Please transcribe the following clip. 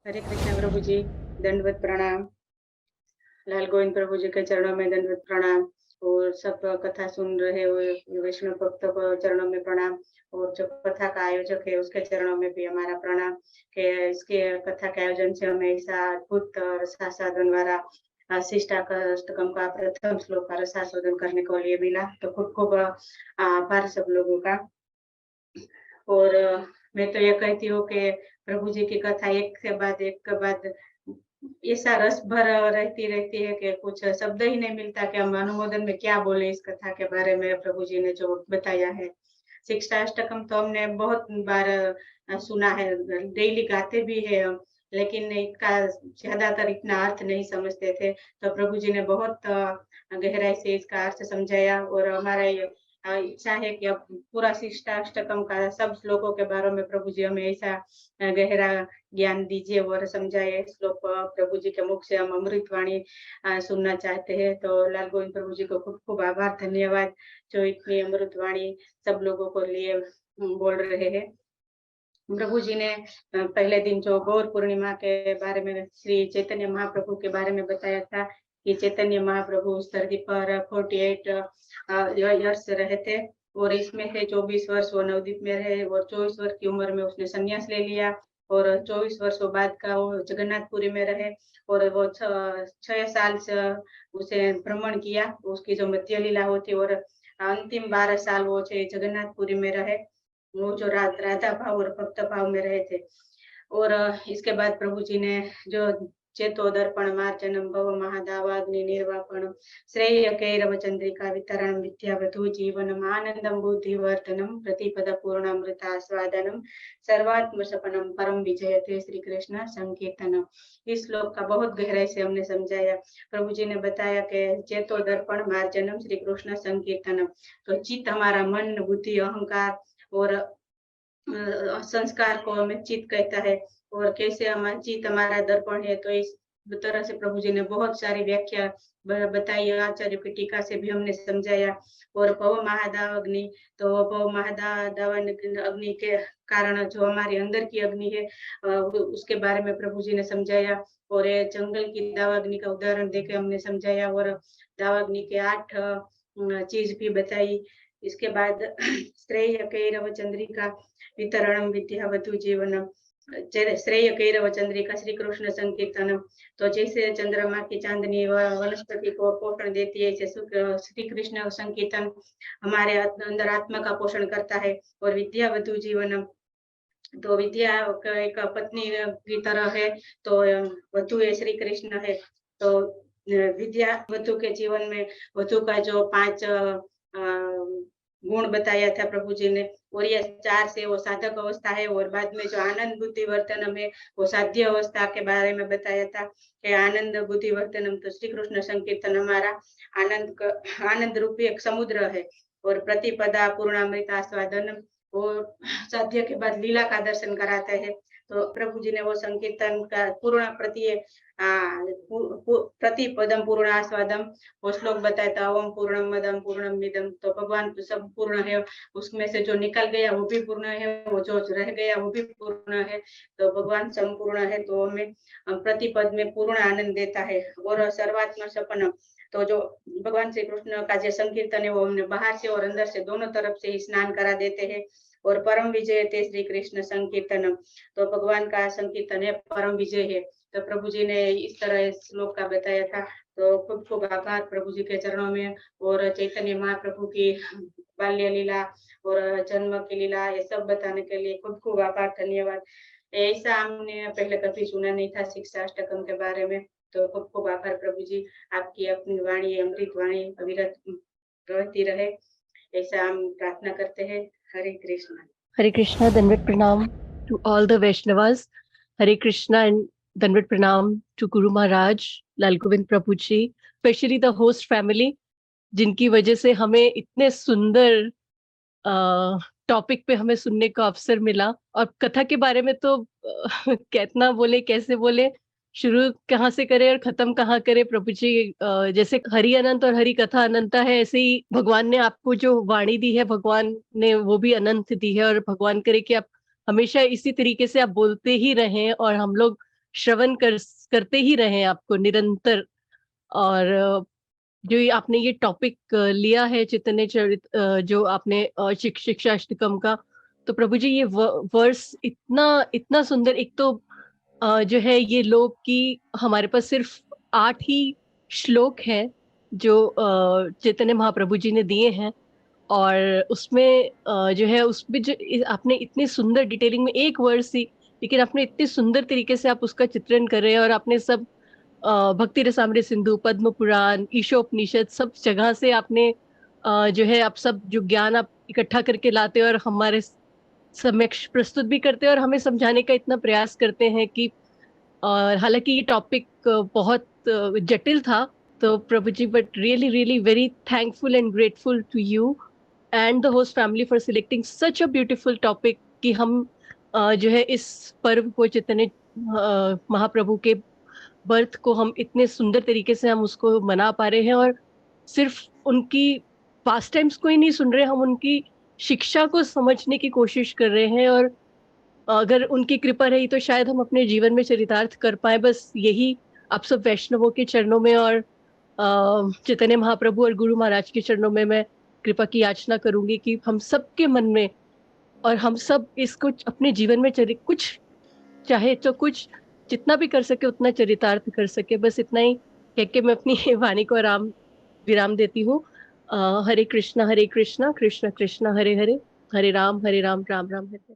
हरे कृष्ण प्रभु जी, दंडवत प्रणाम। लाल गोविंद प्रभु जी के चरणों में दंडवत प्रणाम। और सब कथा सुन रहे हुए वैष्णव भक्तों को चरणों में प्रणाम। और जो कथा का आयोजक है उसके चरणों में भी हमारा प्रणाम कि इसके कथा के आयोजन से हमें ऐसा अद्भुत रसास्वादन वाला शिष्टाष्टकम का प्रथम श्लोक का रसास्वादन करने को लिए मिला, तो खूब खूब आभार सब लोगों का। और मैं तो ये कहती हूँ कि प्रभु जी की कथा एक के बाद ऐसा रस भर रहती रहती है कि कुछ शब्द ही नहीं मिलता कि हम अनुमोदन में क्या बोले इस कथा के बारे में। प्रभु जी ने जो बताया है, शिक्षाष्टकम तो हमने बहुत बार सुना है, डेली गाते भी है हम, लेकिन इसका ज्यादातर इतना अर्थ नहीं समझते थे। तो प्रभु जी ने बहुत गहराई से इसका अर्थ समझाया। और हमारा ये इच्छा है कि अब पूरा शिष्टाष्टकम का सब श्लोकों के बारे में प्रभु जी हमें ऐसा गहरा ज्ञान दीजिए और समझाए। श्लोक प्रभु जी के मुख से हम अमृत वाणी सुनना चाहते हैं। तो लाल गोविंद प्रभु जी को खूब खूब आभार, धन्यवाद, जो इतनी अमृत वाणी सब लोगों को लिए बोल रहे हैं। प्रभु जी ने पहले दिन जो गौर पूर्णिमा के बारे में श्री चैतन्य महाप्रभु के बारे में बताया था कि चैतन्य महाप्रभु उस धरती पर 48 इयर्स रहे थे। और इसमें से 24 वर्ष वो नवद्वीप में रहे और 24 वर्ष की उम्र में उसने संन्यास ले लिया। और 24 वर्षों बाद का वो जगन्नाथपुरी में रहे। और वो 6 साल से उसे भ्रमण किया, उसकी जो मध्य लीला होती। और अंतिम 12 साल वो जगन्नाथपुरी में रहे, वो जो राधा भाव और भक्त भाव में रहे थे। और इसके बाद प्रभु जी ने जो चेतो दर्पण मार्जनम भव महादावाग्नि निर्वापणम श्रेय कैरव चंद्रिका वितरण विद्यावधु जीवनम आनंदम बुद्धिवर्धनम प्रतिपद पूर्णामृतास्वादनम सर्वात्म सपनम परम विजयते श्री कृष्ण संकीर्तनम। इस श्लोक का बहुत गहराई से हमने समझाया। प्रभु जी ने बताया कि चेतो दर्पण मार्जनम श्री कृष्ण संकीर्तनम, तो चित्त हमारा मन बुद्धि अहंकार और संस्कार को हमें चित्त कहता है। और कैसे हमारा चित्त हमारा दर्पण है, तो इस तरह से प्रभु जी ने बहुत सारी व्याख्या बताई, आचार्य की टीका से भी हमने समझाया। और भव महादाव अग्नि, तो भव महादाव अग्नि के कारण जो हमारी अंदर की अग्नि है उसके बारे में प्रभु जी ने समझाया। और ये जंगल की दावाग्नि का उदाहरण देकर हमने समझाया। और दावाग्नि के 8 चीज भी बताई। इसके बाद श्रेय कैरव चंद्रिका वितरणम विद्यावधु जीवनम, श्रेय कैरव चंद्रिका श्री कृष्ण संकीर्तनम, तो जैसे चंद्रमा की चांदनी वनस्पति को पोषण देती है, ऐसे श्री कृष्ण संकीर्तन हमारे अंदर आत्मा का पोषण करता है। और विद्यावधु जीवनम, तो विद्या एक पत्नी की तरह है, तो वधु है श्री कृष्ण है। तो विद्या वधु के जीवन में वधु का जो 5 गुण बताया था प्रभु जी ने, और ये 4 से वो साधक अवस्था है। और बाद में जो आनंद बुद्धि वर्तनम है वो साध्य अवस्था के बारे में बताया था कि आनंद बुद्धि वर्तनम, तो श्री कृष्ण संकीर्तन हमारा आनंद रूपी एक समुद्र है। और प्रतिपदा पूर्णामृत आस्वादनम, वो साध्य के बाद लीला का दर्शन कराते हैं। तो प्रभु जी ने वो संकीर्तन का पूर्ण प्रतिपदम पूर्ण आस्वादम वो श्लोक बताया था, ओम पूर्णम मदम पूर्णम मिदम, तो भगवान तो सब पूर्ण है, उसमें से जो निकल गया वो भी पूर्ण है, वो जो रह गया वो भी पूर्ण है, तो भगवान संपूर्ण है। तो हमें प्रतिपद में पूर्ण आनंद देता है। और सर्वात्म सपनम, तो जो भगवान श्री कृष्ण का जो संकीर्तन है वो हमने बाहर से और अंदर से दोनों तरफ से ही स्नान करा देते हैं। और परम विजय थे श्री कृष्ण संकीर्तनम, तो भगवान का संकीर्तन है परम विजय है। तो प्रभु जी ने इस तरह इस श्लोक का बताया था। तो खूब खूब आभार प्रभु जी के चरणों में। और चैतन्य महाप्रभु की बाल्य लीला और जन्म की लीला ये सब बताने के लिए खूब खूब आभार, धन्यवाद। ऐसा हमने पहले कभी सुना नहीं था शिक्षाष्टकम के बारे में। तो खूब खूब आभार प्रभु जी, आपकी अपनी वाणी अमृत वाणी अविरत रहती रहे, ऐसा हम प्रार्थना करते हैं। हरे Krishna. Hare Krishna, Dandavat Pranam to all the Vaishnavas. Hare Krishna and Dandavat Pranam to Guru Maharaj, Lal Govind Prabhu ji, especially the host family, जिनकी वजह से हमें इतने सुंदर टॉपिक पे हमें सुनने का अवसर मिला। और कथा के बारे में तो कितना बोले, कैसे बोले, शुरू कहाँ से करें और खत्म कहाँ करें। प्रभु जी जैसे हरि अनंत और हरि कथा अनंता है, ऐसे ही भगवान ने आपको जो वाणी दी है, भगवान ने वो भी अनंत दी है। और भगवान करे कि आप हमेशा इसी तरीके से आप बोलते ही रहें और हम लोग श्रवण करते ही रहें आपको निरंतर। और जो ये आपने ये टॉपिक लिया है चैतन्य चरित, जो आपने शिक्षा अष्टकम का, तो प्रभु जी ये वर्स इतना इतना सुंदर। एक तो जो है ये लोग की हमारे पास सिर्फ 8 ही श्लोक हैं जो चैतन्य महाप्रभु जी ने दिए हैं, और उसमें जो है उसमें जो आपने इतनी सुंदर डिटेलिंग में एक वर्स ही, लेकिन आपने इतने सुंदर तरीके से आप उसका चित्रण कर रहे हैं। और आपने सब भक्ति रसामृत सिंधु, पद्म पुराण, ईशोपनिषद, सब जगह से आपने जो है आप सब जो ज्ञान आप इकट्ठा करके लाते हैं और हमारे समक्ष प्रस्तुत भी करते हैं और हमें समझाने का इतना प्रयास करते हैं कि, और हालांकि ये टॉपिक बहुत जटिल था, तो Prabhu ji, but really really very thankful and grateful to you and the host family for selecting such a beautiful topic कि हम जो है इस पर्व को, चैतन्य महाप्रभु के बर्थ को हम इतने सुंदर तरीके से हम उसको मना पा रहे हैं। और सिर्फ उनकी पास्ट टाइम्स को ही नहीं सुन रहे, हम उनकी शिक्षा को समझने की कोशिश कर रहे हैं। और अगर उनकी कृपा रही तो शायद हम अपने जीवन में चरितार्थ कर पाए। बस यही आप सब वैष्णवों के चरणों में और चैतन्य महाप्रभु और गुरु महाराज के चरणों में मैं कृपा की याचना करूंगी कि हम सबके मन में, और हम सब इसको अपने जीवन में कुछ चाहे तो कुछ जितना भी कर सके उतना चरितार्थ कर सके। बस इतना ही कह के मैं अपनी वाणी को आराम विराम देती हूँ। हरे कृष्णा कृष्ण कृष्ण हरे हरे, हरे राम राम राम हरे हरे।